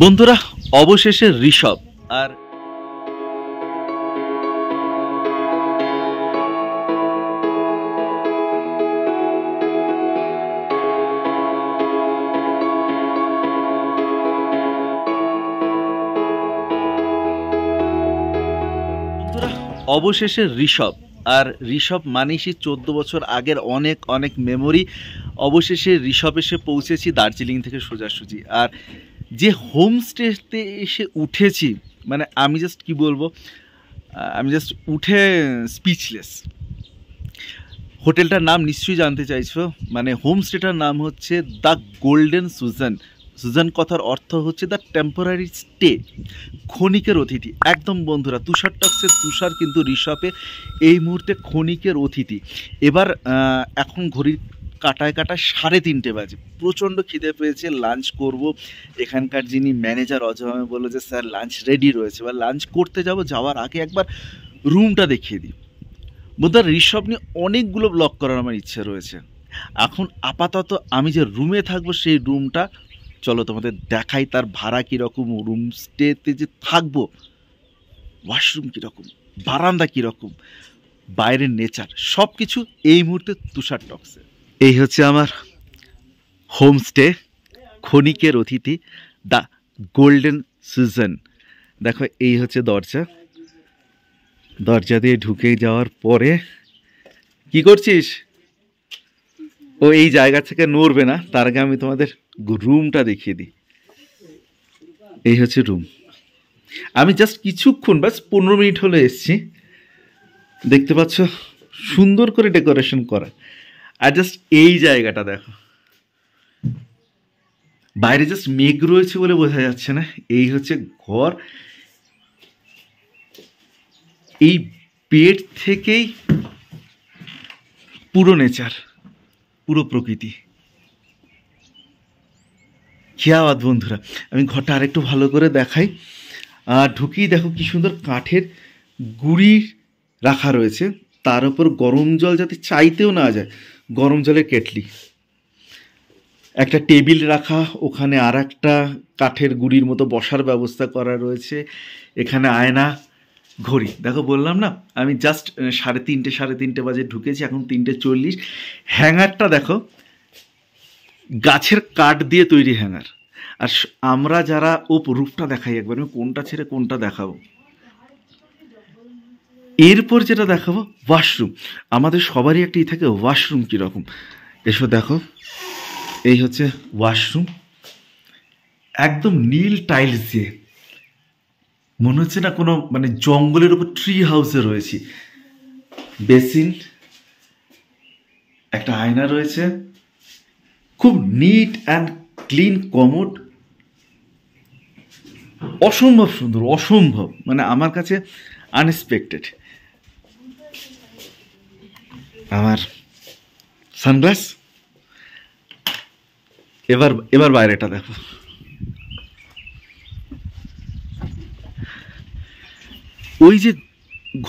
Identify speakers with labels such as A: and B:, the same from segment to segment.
A: বন্ধুরা, অবশেষে ঋষভ আর ঋষভ মানেই সেই 14 বছর আগের অনেক অনেক মেমোরি। অবশেষে ঋষভ এসে পৌঁছেছি দার্জিলিং থেকে সোজাসুজি। আর যে হোমস্টেতে এসে উঠেছি, মানে আমি জাস্ট কি বলবো, আমি জাস্ট উঠে স্পিচলেস। হোটেলটার নাম নিশ্চয়ই জানতে চাইছো, মানে হোমস্টেটার নাম হচ্ছে দ্য গোল্ডেন সুজান। সুজান কথার অর্থ হচ্ছে দ্য টেম্পোরারি স্টে, ক্ষণিকের অতিথি। একদম বন্ধুরা, তুষার টক্সের তুষার কিন্তু ঋষভে এই মুহূর্তে ক্ষণিকের অতিথি। এবার এখন ঘড়ির কাটায় 3:30 বাজে। প্রচণ্ড খিদে পেয়েছে, লাঞ্চ করব। এখানকার যিনি ম্যানেজার অজয় আমায় বললো যে স্যার লাঞ্চ রেডি রয়েছে। এবার লাঞ্চ করতে যাব, যাওয়ার আগে একবার রুমটা দেখিয়ে দিই। বন্ধুরা, ঋষভ নিয়ে অনেকগুলো ব্লগ করার আমার ইচ্ছে রয়েছে। এখন আপাতত আমি যে রুমে থাকবো সেই রুমটা চলো তোমাদের দেখাই। তার ভাড়া কীরকম, রুম স্টেতে যে থাকবো ওয়াশরুম কীরকম, বারান্দা কীরকম, বাইরের নেচার, সব কিছু এই মুহূর্তে তুষার টক্সে। এই হচ্ছে আমার হোমস্টে, ক্ষণিকের অতিথি, দ্য গোল্ডেন সুজান। দেখো এই হচ্ছে দরজা। দরজা দিয়ে ঢুকে যাওয়ার পরে কি করছিস? ও এই জায়গা থেকে নড়বে না। তার আগে আমি তোমাদের রুমটা দেখিয়ে দিই। এই হচ্ছে রুম। আমি জাস্ট কিছুক্ষণ, বাস 15 মিনিট হলো এসছি। দেখতে পাচ্ছ সুন্দর করে ডেকোরেশন করা। আর জাস্ট এই জায়গাটা দেখো, বাইরে জাস্ট মেঘ রয়েছে বলে বোঝা যাচ্ছে না। এই হচ্ছে ঘর। এই বেড থেকেই পুরো নেচার, পুরো প্রকৃতি। খেয়াবাদ বন্ধুরা, আমি ঘরটা আরেকটু ভালো করে দেখাই। ঢুকিয়ে দেখো কি সুন্দর কাঠের গুঁড়ি রাখা রয়েছে, তার উপর গরম জল যাতে চাইতেও না যায়, গরম জলের কেটলি। একটা টেবিল রাখা, ওখানে আর একটা কাঠের গুঁড়ির মতো বসার ব্যবস্থা করা রয়েছে। এখানে আয়না, ঘড়ি। দেখো বললাম না, আমি জাস্ট 3:30 বাজে ঢুকেছি, এখন 3:40। হ্যাঙ্গারটা দেখো, গাছের কাঠ দিয়ে তৈরি হ্যাঙ্গার। আর আমরা যারা রূপটা দেখাই একবার, আমি কোনটা ছেড়ে কোনটা দেখাবো। এরপর যেটা দেখাবো ওয়াশরুম। আমাদের সবারই একটা থাকে ওয়াশরুম কীরকম। এসো দেখো, এই হচ্ছে ওয়াশরুম, একদম নীল টাইলস দিয়ে। মনে হচ্ছে না কোনো মানে জঙ্গলের উপর ট্রি হাউসে রয়েছি। বেসিন, একটা আয়না রয়েছে, খুব নিট অ্যান্ড ক্লিন কমোড। অসম্ভব সুন্দর, অসম্ভব, মানে আমার কাছে আনএক্সপেক্টেড। আমার সানগ্লাস। এবার বাইরেটা দেখো। ওই যে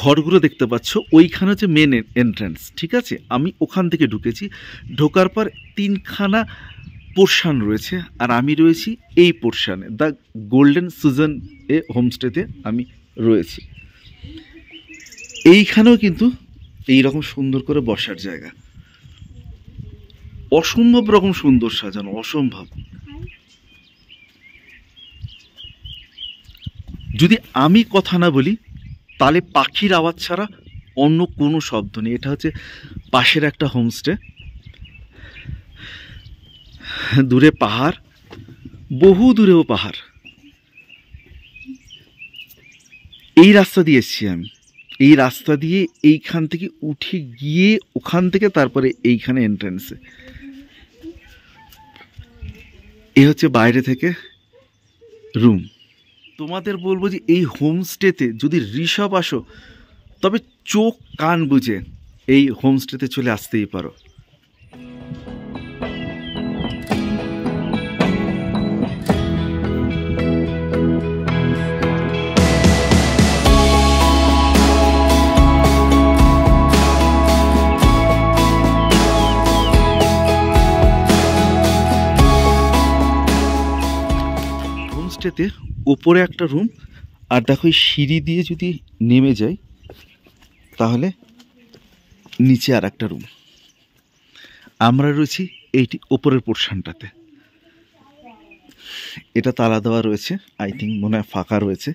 A: ঘরগুলো দেখতে পাচ্ছ, ওইখানে হচ্ছে মেন এন্ট্রান্স, ঠিক আছে? আমি ওখান থেকে ঢুকেছি। ঢোকার পর 3খানা পোর্শান রয়েছে, আর আমি রয়েছি এই পোর্শানে, দ্য গোল্ডেন সুজান এ হোমস্টেতে আমি রয়েছি। এইখানেও কিন্তু এইরকম সুন্দর করে বসার জায়গা, অসম্ভব রকম সুন্দর সাজানো, অসম্ভব। যদি আমি কথা না বলি তাহলে পাখির আওয়াজ ছাড়া অন্য কোনো শব্দ নেই। এটা হচ্ছে পাশের একটা হোমস্টে। দূরে পাহাড়, বহু দূরেও পাহাড়। এই রাস্তা দিয়ে এসছি আমি। এই রাস্তা দিয়ে এইখান থেকে উঠে গিয়ে ওখান থেকে তারপরে এইখানে এন্ট্রান্সে। এই হচ্ছে বাইরে থেকে রুম। তোমাদের বলবো যে এই হোমস্টেতে যদি ঋষভ আসো, তবে চোখ কান বুঝে এই হোমস্টেতে চলে আসতেই পারো। হোমস্টেতে ওপরে একটা রুম, আর দেখো এই সিঁড়ি দিয়ে যদি নেমে যাই তাহলে নিচে আর একটা রুম। আমরা রয়েছি এইটি ওপরের পোর্শনটাতে, এটা তালা দেওয়া রয়েছে, আই থিঙ্ক মনে হয় ফাঁকা রয়েছে।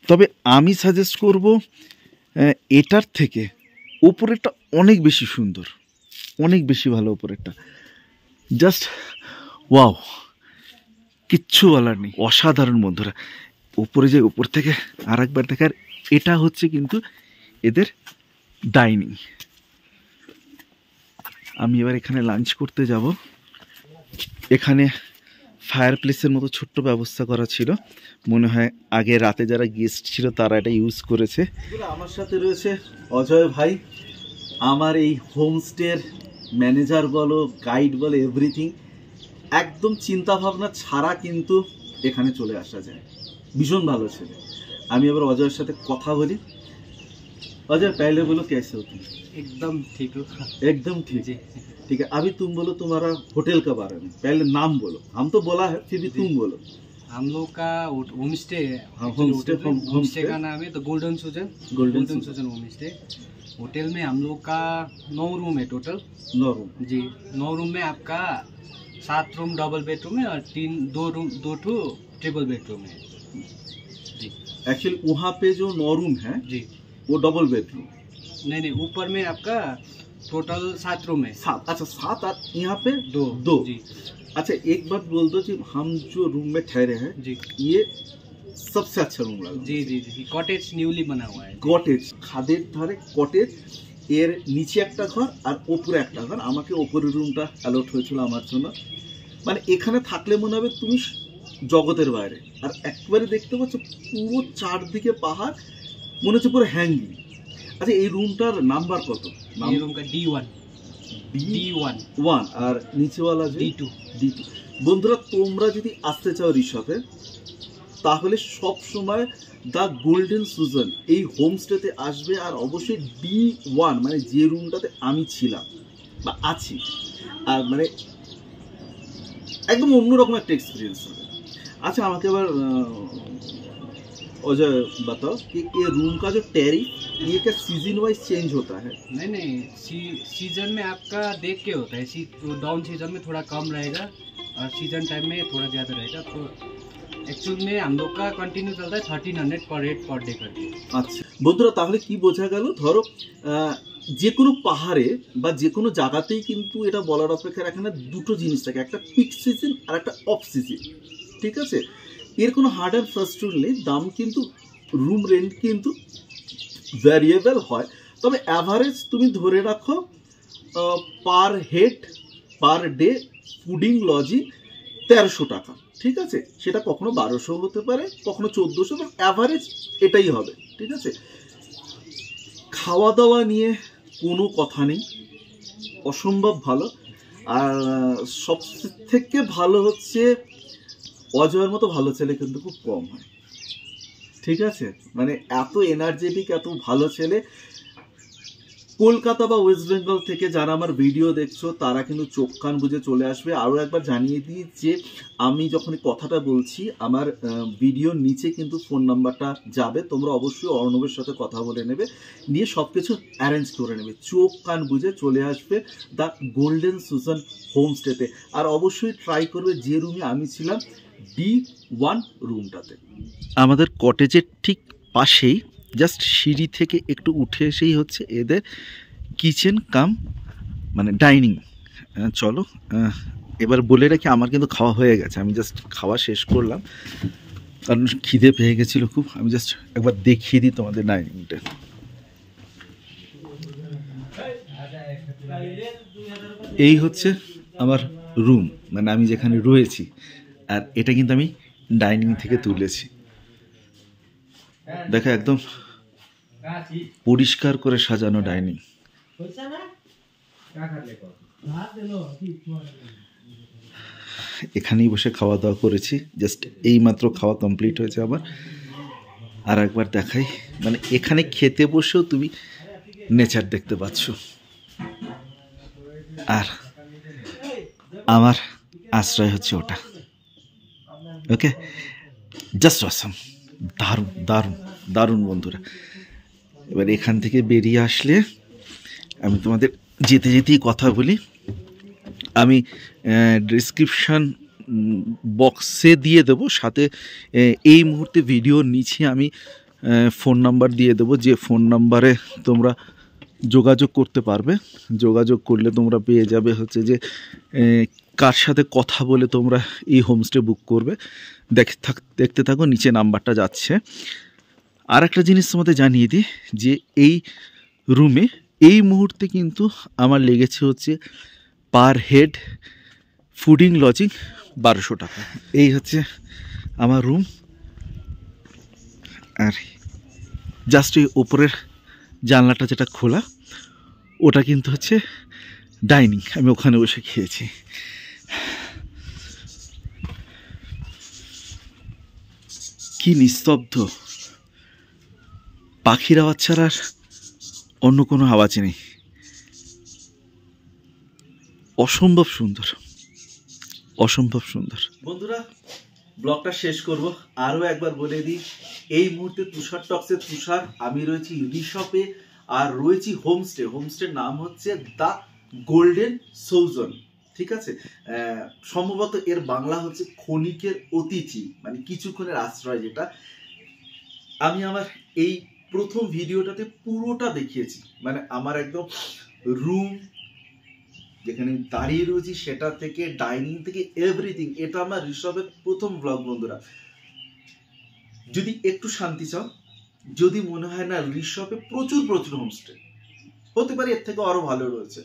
A: তবে আমি সাজেস্ট করব এটার থেকে ওপরেরটা অনেক বেশি সুন্দর, অনেক বেশি ভালো ওপরেরটা। জাস্ট ওয়াও, কিচ্ছু বলার নেই, অসাধারণ বন্ধুরা। উপরে যে উপর থেকে আর একবার দেখার, এটা হচ্ছে কিন্তু এদের ডাইনিং। আমি এবার এখানে লাঞ্চ করতে যাব। এখানে ফায়ার প্লেসের মতো ছোট্ট ব্যবস্থা করা ছিল, মনে হয় আগে রাতে যারা গেস্ট ছিল তারা এটা ইউজ করেছে। আমার সাথে রয়েছে অজয় ভাই, আমার এই হোমস্টের ম্যানেজার বলো, গাইড বলো, এভরিথিং। একদম চিন্তা ভাবনা ছাড়া কিন্তু এখানে চলে আসা যায়, ভীষণ ভালো ছেলে। আমি এবার অজয়ের সাথে কথা বলি। अजय पहले बोलो कैसे हो तुम?
B: एकदम ठीक हो।
A: एकदम ठीक है, ठीक है। अभी तुम बोलो तुम्हारा होटल के बारे में, पहले नाम बोलो। हम तो बोला है, फिर भी तुम बोलो।
B: हम लोग का होम स्टे है।
A: हाँ, होम
B: स्टे का नाम है तो गोल्डन सुजन होम स्टे। होटल में हम लोग का 9 रूम है टोटल।
A: 9 रूम
B: जी। 9 रूम में आपका 7 रूम डबल बेडरूम है और 2 टू ट्रिपल बेडरूम है जी।
A: एक्चुअली वहाँ पे जो 9 रूम है
B: जी,
A: वो डबल बेडरूम
B: नहीं, ऊपर में आपका टोटल 7 रूम है।
A: 7, अच्छा 7, और यहाँ पे
B: 2 जी।
A: अच्छा एक बात बोल दो जी, हम जो रूम में ठहरे हैं
B: जी,
A: ये सबसे अच्छा रूम लगा।
B: जी जी जी, कॉटेज न्यूली बना हुआ है।
A: কটেজ, খাদের ধারে কটেজ, এর নিচে একটা ঘর আর ওপরে একটা ঘর। আমাকে ওপরের রুমটা অ্যালট হয়েছিল আমার জন্য। মানে এখানে থাকলে মনে হবে তুমি জগতের বাইরে, আর একবারে দেখতে পাচ্ছ পুরো চারদিকে পাহাড়, মনে হচ্ছে পুরো হ্যাঙ্গিং। আচ্ছা এই রুমটার নাম্বার কত?
B: ये रूम का D1
A: আর নিচেওয়ালা যে
B: D2।
A: বন্ধুরা তোমরা যদি আসতে চাও ঋষভে, তাহলে সব সময় দ্য গোল্ডেন সুজন এই হোমস্টেতে আসবে। আর অবশ্যই D1 মানে যে রুমটাতে আমি ছিলাম বা আছি, আর মানে একদম অন্যরকম একটা এক্সপিরিয়েন্স হবে। अच्छा আমাকে এবার अजय बताओ कि ये रूम का जो टैरिफ ये क्या सीजन वाइज चेंज होता है?
B: नहीं, सीजन में आपका देख के होता है। डाउन सीजन में थोड़ा कम रहेगा और सीजन टाइम में थोड़ा ज़्यादा रहेगा। तो एक्चुअल में हम लोग का कंटिन्यू चलता है 1300 पर हेड पर डे करके।
A: আচ্ছা বন্ধুরা, তাহলে কি বোঝা গেল? ধরো যে কোনো পাহাড়ে বা যে কোনো জায়গাতেই কিন্তু এটা বলার অপেক্ষা রাখে না, দুটো জিনিস থাকে, একটা পিক সিজন আর একটা অফ সিজন। ঠিক আছে, এর কোনো হার্ড অ্যান্ড ফাস্ট রুল নেই। দাম কিন্তু রুম রেন্ট কিন্তু ভ্যারিয়েবল হয়, তবে অ্যাভারেজ তুমি ধরে রাখো per head per day fooding lodging 1300 টাকা। ঠিক আছে, সেটা কখনো 1200 হতে পারে, কখনো 1400, বা অ্যাভারেজ এটাই হবে। ঠিক আছে, খাওয়া দাওয়া নিয়ে কোনো কথা নেই, অসম্ভব ভালো। আর সব থেকে ভালো হচ্ছে অজয়ের মতো ভালো ছেলে কিন্তু খুব কম হয়। ঠিক আছে, মানে এত এনার্জেটিক, এত ভালো ছেলে। কলকাতা বা ওয়েস্ট বেঙ্গল থেকে যারা আমার ভিডিও দেখছো তারা কিন্তু চোখ কান বুঝে চলে আসবে। আরও একবার জানিয়ে দিই যে আমি যখন কথাটা বলছি আমার ভিডিওর নিচে কিন্তু ফোন নাম্বারটা যাবে, তোমরা অবশ্যই অর্ণবের সাথে কথা বলে নেবে, নিয়ে সব কিছু অ্যারেঞ্জ করে নেবে। চোখ কান বুঝে চলে আসবে দ্য গোল্ডেন সুজন হোমস্টেতে। আর অবশ্যই ট্রাই করবে যে রুমে আমি ছিলাম D1 রুমটাতে। আমাদের কটেজের ঠিক পাশেই জাস্ট সিঁড়ি থেকে একটু উঠে এসেই হচ্ছে এদের কিচেন কাম মানে ডাইনিং। চলো এবার বলে রাখি, আমার কিন্তু খাওয়া হয়ে গেছে, আমি জাস্ট খাওয়া শেষ করলাম কারণ খিদে পেয়ে গেছিলো খুব। আমি জাস্ট একবার দেখিয়ে দিই তোমাদের ডাইনিংটা। এই হচ্ছে আমার রুম, মানে আমি যেখানে রয়েছি, আর এটা কিন্তু আমি ডাইনিং থেকে তুলেছি। দেখো একদম পরিষ্কার করে সাজানো ডাইনিং। এখানেই বসে খাওয়া দাওয়া করেছি, জাস্ট এই মাত্র খাওয়া কমপ্লিট হয়েছে আমার। আর একবার দেখাই, মানে এখানে খেতে বসেও তুমি নেচার দেখতে পাচ্ছ। আর আমার আশ্রয় হচ্ছে ওটা। ওকে, জাস্ট অসাম, দারুণ দারুণ দারুণ বন্ধুরা। এবার এখান থেকে বেরিয়ে আসলে আমি তোমাদের যেতে যেতেই কথা বলি। আমি ডিসক্রিপশান বক্সে দিয়ে দেবো, সাথে এই মুহূর্তে ভিডিওর নিচে আমি ফোন নাম্বার দিয়ে দেবো, যে ফোন নাম্বারে তোমরা যোগাযোগ করতে পারবে। যোগাযোগ করলে তোমরা পেয়ে যাবে হচ্ছে যে কার সাথে কথা বলে তোমরা এই হোমস্টে বুক করবে। দেখতে থাকো, নিচে নাম্বারটা যাচ্ছে। আর একটা জিনিস তোমাদের জানিয়ে দিই যে এই রুমে এই মুহূর্তে কিন্তু আমার লেগেছে হচ্ছে পার হেড ফুডিং লজিং 1200 টাকা। এই হচ্ছে আমার রুম। আর জাস্ট এই ওপরের জানলাটা যেটা খোলা, ওটা কিন্তু হচ্ছে ডাইনিং। আমি ওখানে বসে খেয়েছি। কি নিস্তব্ধ, পাখির আওয়াজ ছাড়া আর অন্য কোনো আওয়াজ নেই। অসম্ভব সুন্দর, অসম্ভব সুন্দর। বন্ধুরা, ব্লগটা শেষ করব। আরও একবার বলে দিই, এই মুহূর্তে তুষার টক্সের তুষার, আমি রয়েছি রিসপে আর রয়েছি হোমস্টে। হোমস্টের নাম হচ্ছে দ্য গোল্ডেন সোলজন। ঠিক আছে, সম্ভবত এর বাংলা হচ্ছে ক্ষণিকের অতিথি, মানে কিছুক্ষণের আশ্রয়। যেটা আমি আমার এই প্রথম ভিডিওটাতে পুরোটা দেখিয়েছি, মানে আমার একদম রুম যেখানে দাঁড়িয়ে রয়েছি সেটা থেকে, ডাইনিং থেকে, এভরিথিং। এটা আমার ঋষভের প্রথম ব্লগ বন্ধুরা। যদি একটু শান্তি চাও, যদি মনে হয় না ঋষভে প্রচুর প্রচুর হোমস্টে হতে পারে, এর থেকে আরো ভালো রয়েছে,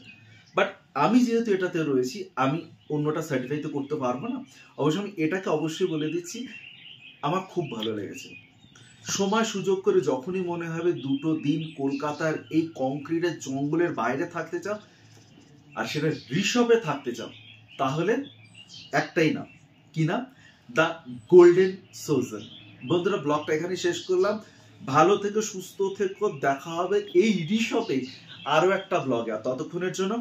A: বাট আমি যেহেতু এটাতে রয়েছি, আমি অন্যটা সার্টিফাই তো করতে পারবো না। অবশ্য আমি এটাকে অবশ্যই বলে দিচ্ছি, আমার খুব ভালো লেগেছে। সময় সুযোগ করে যখনই মনে হবে 2টো দিন কলকাতার এই কংক্রিটের জঙ্গলের বাইরে থাকতে চাও, আর সেটা ঋষভে থাকতে চাও, তাহলে একটাই নাম, কি নাম? The golden solution. বন্ধুরা, ব্লগটা এখানে শেষ করলাম। ভালো থেকো, সুস্থ থেকো, দেখা হবে এই ঋষভে আরো একটা ব্লগে। আর ততক্ষণের জন্য